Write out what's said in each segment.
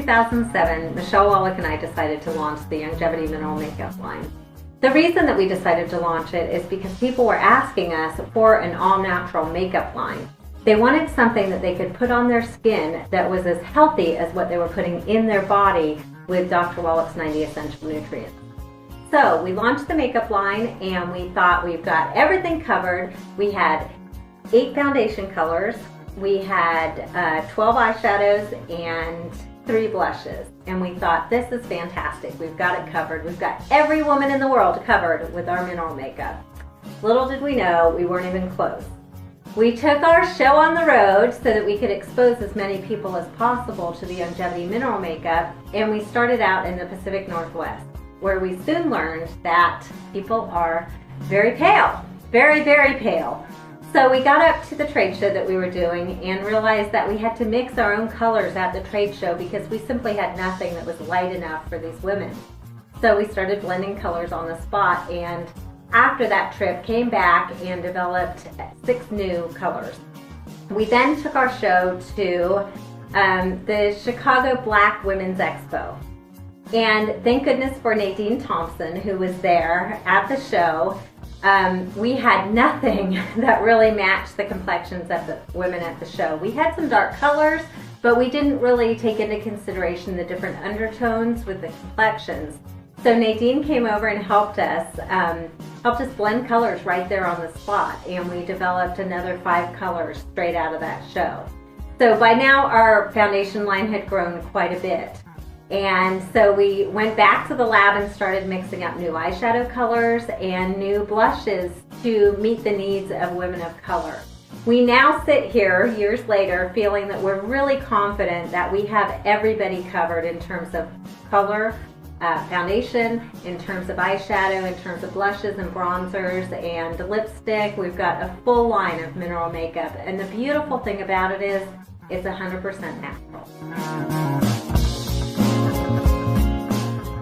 2007, Michelle Wallach and I decided to launch the Youngevity Mineral Makeup line. The reason that we decided to launch it is because people were asking us for an all-natural makeup line. They wanted something that they could put on their skin that was as healthy as what they were putting in their body with Dr. Wallach's 90 Essential Nutrients. So we launched the makeup line and we thought we've got everything covered. We had 8 foundation colors, we had 12 eyeshadows and 3 blushes. And we thought, this is fantastic. We've got it covered. We've got every woman in the world covered with our mineral makeup. Little did we know, we weren't even close. We took our show on the road so that we could expose as many people as possible to the Youngevity mineral makeup, and we started out in the Pacific Northwest, where we soon learned that people are very pale, very, very pale. So we got up to the trade show that we were doing and realized that we had to mix our own colors at the trade show because we simply had nothing that was light enough for these women. So we started blending colors on the spot, and after that trip came back and developed 6 new colors. We then took our show to the Chicago Black Women's Expo. And thank goodness for Nadine Thompson, who was there at the show. We had nothing that really matched the complexions of the women at the show. We had some dark colors, but we didn't really take into consideration the different undertones with the complexions. So Nadine came over and helped us blend colors right there on the spot, and we developed another 5 colors straight out of that show. So by now our foundation line had grown quite a bit. And so we went back to the lab and started mixing up new eyeshadow colors and new blushes to meet the needs of women of color. We now sit here years later feeling that we're really confident that we have everybody covered in terms of color, foundation, in terms of eyeshadow, in terms of blushes and bronzers and lipstick. We've got a full line of mineral makeup, and the beautiful thing about it is it's 100% natural.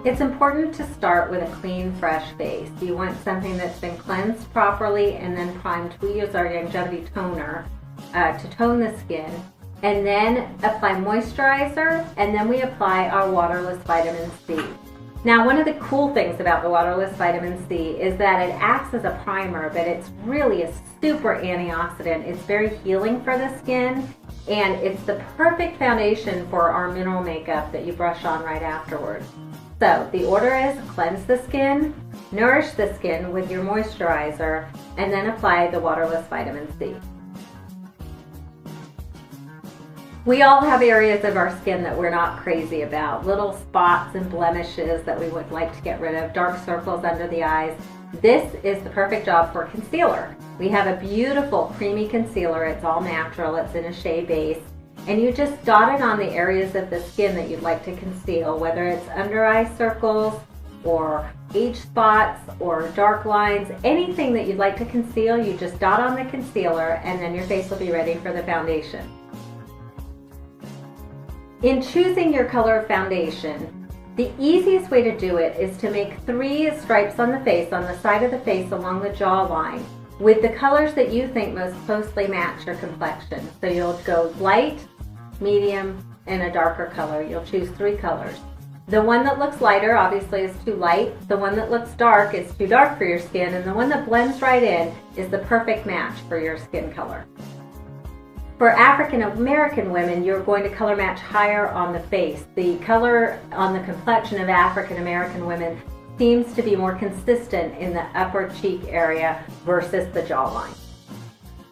It's important to start with a clean, fresh face. You want something that's been cleansed properly and then primed. We use our Youngevity toner to tone the skin, and then apply moisturizer, and then we apply our waterless vitamin C. Now, one of the cool things about the waterless vitamin C is that it acts as a primer, but it's really a super antioxidant. It's very healing for the skin, and it's the perfect foundation for our mineral makeup that you brush on right afterwards. So the order is cleanse the skin, nourish the skin with your moisturizer, and then apply the waterless vitamin C. We all have areas of our skin that we're not crazy about, little spots and blemishes that we would like to get rid of, dark circles under the eyes. This is the perfect job for concealer. We have a beautiful creamy concealer. It's all natural. It's in a shea base. And you just dot it on the areas of the skin that you'd like to conceal, whether it's under eye circles or age spots or dark lines, anything that you'd like to conceal, you just dot on the concealer and then your face will be ready for the foundation. In choosing your color of foundation, the easiest way to do it is to make 3 stripes on the face, on the side of the face along the jawline, with the colors that you think most closely match your complexion. So you'll go light, medium, and a darker color. You'll choose 3 colors. The one that looks lighter obviously is too light, the one that looks dark is too dark for your skin, and the one that blends right in is the perfect match for your skin color. For African American women, you're going to color match higher on the face. The color on the complexion of African American women seems to be more consistent in the upper cheek area versus the jawline.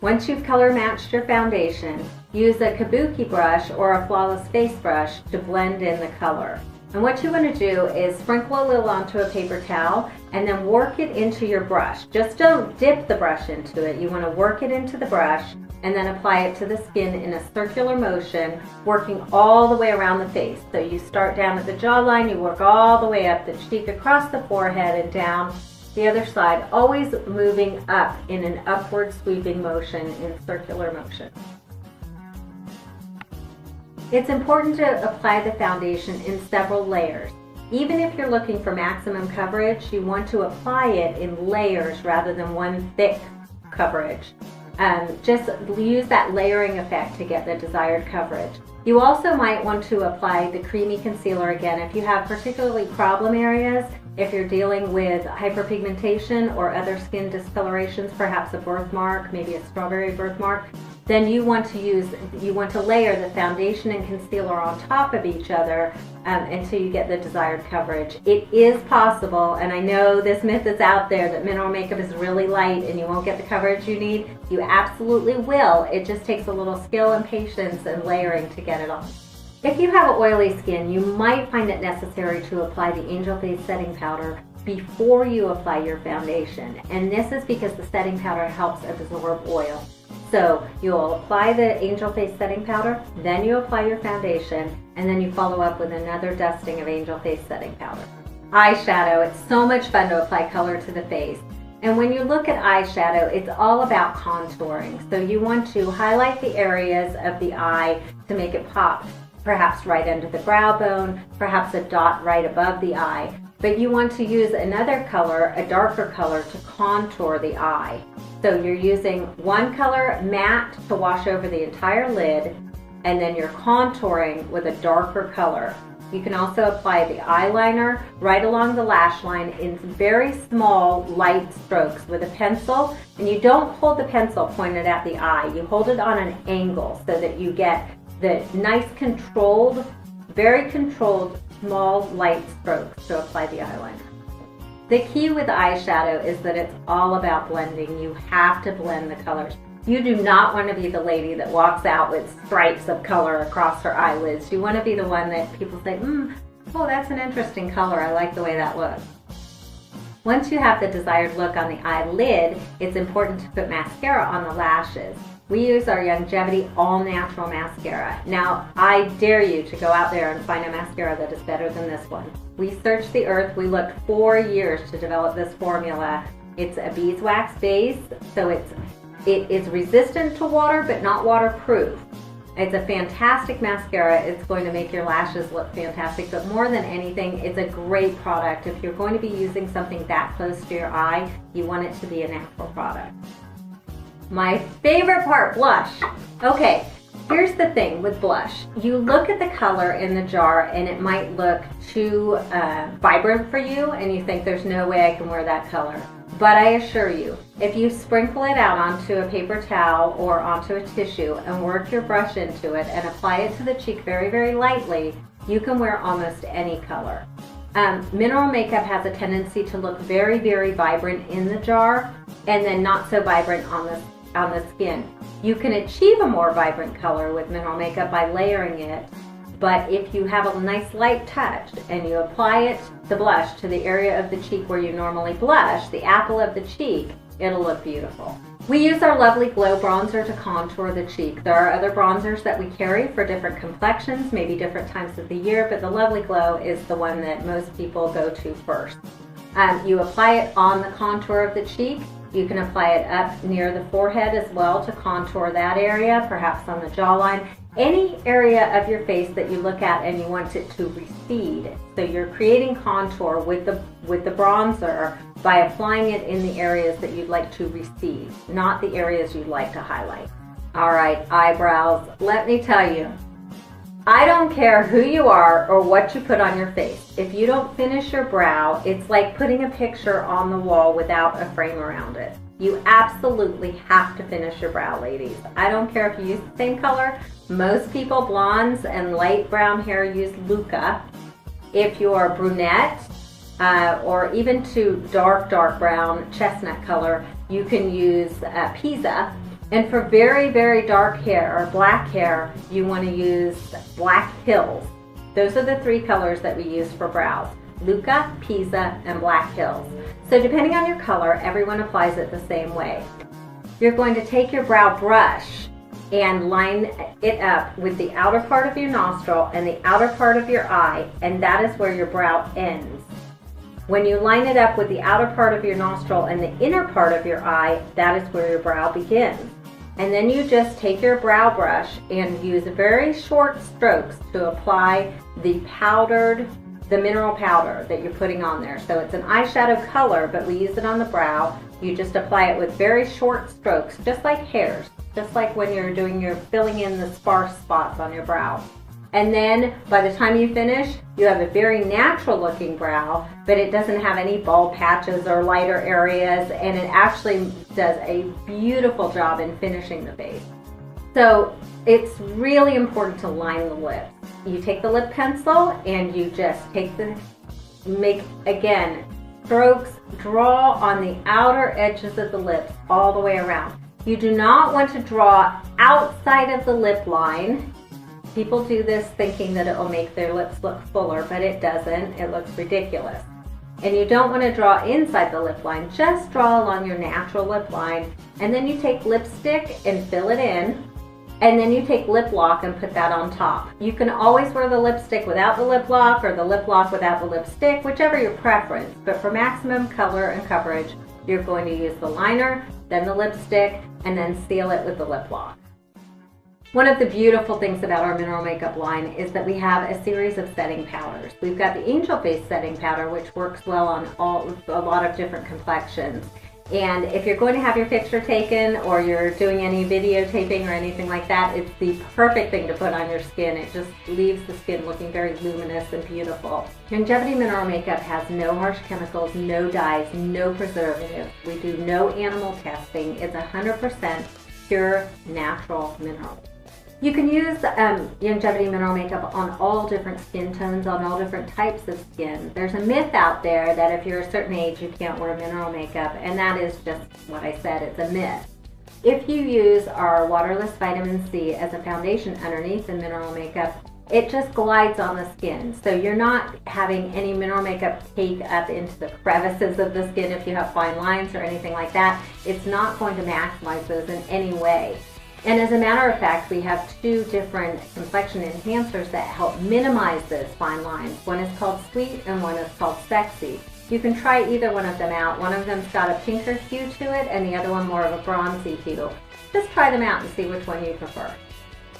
Once you've color matched your foundation, use a kabuki brush or a flawless face brush to blend in the color. And what you want to do is sprinkle a little onto a paper towel and then work it into your brush. Just don't dip the brush into it. You want to work it into the brush and then apply it to the skin in a circular motion, working all the way around the face. So you start down at the jawline, you work all the way up the cheek, across the forehead, and down the other side, always moving up in an upward sweeping motion, in circular motion. It's important to apply the foundation in several layers. Even if you're looking for maximum coverage, you want to apply it in layers rather than one thick coverage. Just use that layering effect to get the desired coverage. You also might want to apply the creamy concealer again if you have particularly problem areas, if you're dealing with hyperpigmentation or other skin discolorations, perhaps a birthmark, maybe a strawberry birthmark. Then you want to layer the foundation and concealer on top of each other until you get the desired coverage. It is possible, and I know this myth is out there that mineral makeup is really light and you won't get the coverage you need. You absolutely will. It just takes a little skill and patience and layering to get it on. If you have oily skin, you might find it necessary to apply the Angel Face setting powder before you apply your foundation. And this is because the setting powder helps absorb oil. So you'll apply the Angel Face setting powder, then you apply your foundation, and then you follow up with another dusting of Angel Face setting powder. Eyeshadow, it's so much fun to apply color to the face. And when you look at eyeshadow, it's all about contouring. So you want to highlight the areas of the eye to make it pop, perhaps right under the brow bone, perhaps a dot right above the eye. But you want to use another color, a darker color, to contour the eye. So you're using one color matte to wash over the entire lid, and then you're contouring with a darker color. You can also apply the eyeliner right along the lash line in very small, light strokes with a pencil. And you don't hold the pencil pointed at the eye. You hold it on an angle so that you get the nice controlled, very controlled, small, light strokes to apply the eyeliner. The key with eyeshadow is that it's all about blending. You have to blend the colors. You do not want to be the lady that walks out with stripes of color across her eyelids. You want to be the one that people say, oh, that's an interesting color. I like the way that looks. Once you have the desired look on the eyelid, it's important to put mascara on the lashes. We use our Youngevity All Natural Mascara. Now, I dare you to go out there and find a mascara that is better than this one. We searched the earth. We looked 4 years to develop this formula. It's a beeswax base, so it is resistant to water but not waterproof. It's a fantastic mascara. It's going to make your lashes look fantastic, but more than anything, it's a great product. If you're going to be using something that close to your eye, you want it to be a natural product. My favorite part, blush. Okay, here's the thing with blush. You look at the color in the jar and it might look too vibrant for you and you think there's no way I can wear that color. But I assure you, if you sprinkle it out onto a paper towel or onto a tissue and work your brush into it and apply it to the cheek very, very lightly, you can wear almost any color. Mineral makeup has a tendency to look very, very vibrant in the jar and then not so vibrant on the skin. You can achieve a more vibrant color with mineral makeup by layering it, but if you have a nice light touch and you apply it, the blush, to the area of the cheek where you normally blush, the apple of the cheek, it'll look beautiful. We use our Lovely Glow bronzer to contour the cheek. There are other bronzers that we carry for different complexions, maybe different times of the year, but the Lovely Glow is the one that most people go to first. You apply it on the contour of the cheek. You can apply it up near the forehead as well to contour that area, perhaps on the jawline. Any area of your face that you look at and you want it to recede. So you're creating contour with the bronzer by applying it in the areas that you'd like to recede, not the areas you'd like to highlight. All right, eyebrows. Let me tell you, I don't care who you are or what you put on your face. If you don't finish your brow, it's like putting a picture on the wall without a frame around it. You absolutely have to finish your brow, ladies. I don't care if you use the same color. Most people, blondes and light brown hair, use Luca. If you're brunette or even to dark brown, chestnut color, you can use Pisa. And for very, very dark hair or black hair, you want to use Black Hills. Those are the 3 colors that we use for brows: Luca, Pisa, and Black Hills. So depending on your color, everyone applies it the same way. You're going to take your brow brush and line it up with the outer part of your nostril and the outer part of your eye, and that is where your brow ends. When you line it up with the outer part of your nostril and the inner part of your eye, that is where your brow begins. And then you just take your brow brush and use very short strokes to apply the mineral powder that you're putting on there. So it's an eyeshadow color, but we use it on the brow. You just apply it with very short strokes, just like hairs. just like when you're doing your filling in the sparse spots on your brow. And then by the time you finish, you have a very natural looking brow, but it doesn't have any bald patches or lighter areas, and it actually does a beautiful job in finishing the face. So it's really important to line the lips. You take the lip pencil and you just make, again, strokes, draw on the outer edges of the lips all the way around. You do not want to draw outside of the lip line. People do this thinking that it will make their lips look fuller, but it doesn't. It looks ridiculous. And you don't want to draw inside the lip line. Just draw along your natural lip line, and then you take lipstick and fill it in, and then you take lip lock and put that on top. You can always wear the lipstick without the lip lock or the lip lock without the lipstick, whichever your preference. But for maximum color and coverage, you're going to use the liner, then the lipstick, and then seal it with the lip lock. One of the beautiful things about our mineral makeup line is that we have a series of setting powders. We've got the Angel Face setting powder, which works well on a lot of different complexions. And if you're going to have your picture taken or you're doing any videotaping or anything like that, it's the perfect thing to put on your skin. It just leaves the skin looking very luminous and beautiful. Youngevity mineral makeup has no harsh chemicals, no dyes, no preservatives. We do no animal testing. It's 100% pure natural mineral. You can use Youngevity mineral makeup on all different skin tones, on all different types of skin. There's a myth out there that if you're a certain age, you can't wear mineral makeup, and that is just what I said, it's a myth. If you use our waterless vitamin C as a foundation underneath the mineral makeup, it just glides on the skin. So you're not having any mineral makeup take up into the crevices of the skin if you have fine lines or anything like that. It's not going to maximize those in any way. And as a matter of fact, we have two different complexion enhancers that help minimize those fine lines. One is called Sweet and one is called Sexy. You can try either one of them out. One of them's got a pinker hue to it and the other one more of a bronzy hue. Just try them out and see which one you prefer.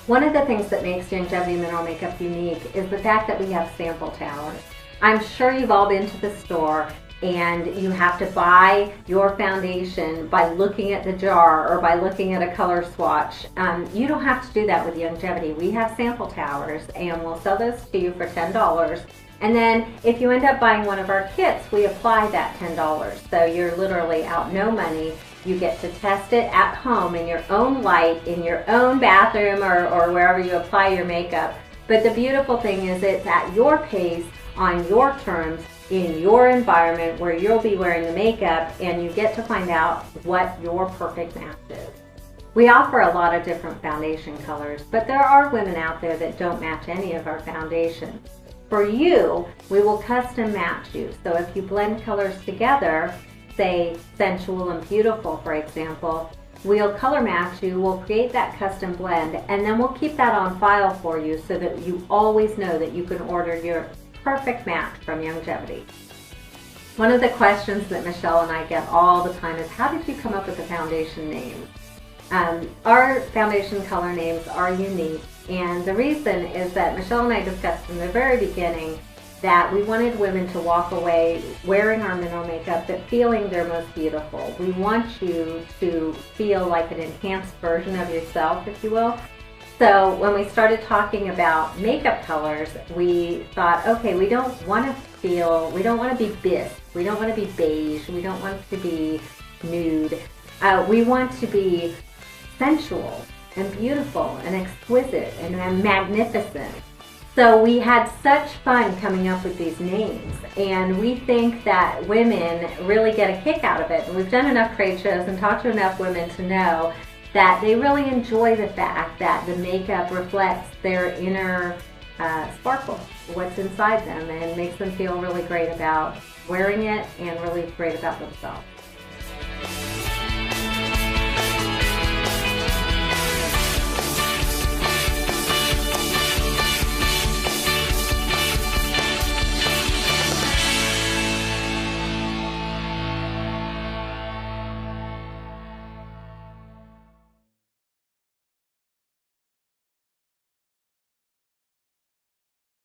One of the things that makes Youngevity mineral makeup unique is the fact that we have sample towers. I'm sure you've all been to the store and you have to buy your foundation by looking at the jar or by looking at a color swatch. You don't have to do that with Youngevity. We have sample towers and we'll sell those to you for $10. And then if you end up buying one of our kits, we apply that $10. So you're literally out no money. You get to test it at home in your own light, in your own bathroom or wherever you apply your makeup. But the beautiful thing is it's at your pace, on your terms, in your environment where you'll be wearing the makeup, and you get to find out what your perfect match is. We offer a lot of different foundation colors, but there are women out there that don't match any of our foundations. For you, we will custom match you. So if you blend colors together, say sensual and beautiful, for example, we'll color match you, we'll create that custom blend, and then we'll keep that on file for you so that you always know that you can order your perfect match from Youngevity. One of the questions that Michelle and I get all the time is, how did you come up with the foundation names? Our foundation color names are unique, and the reason is that Michelle and I discussed from the very beginning that we wanted women to walk away wearing our mineral makeup but feeling their most beautiful. We want you to feel like an enhanced version of yourself, if you will. So when we started talking about makeup colors, we thought, okay, we don't want to be bisque, we don't want to be beige, we don't want to be nude. We want to be sensual and beautiful and exquisite and magnificent. So we had such fun coming up with these names, and we think that women really get a kick out of it. And we've done enough trade shows and talked to enough women to know that they really enjoy the fact that the makeup reflects their inner sparkle, what's inside them, and makes them feel really great about wearing it and really great about themselves.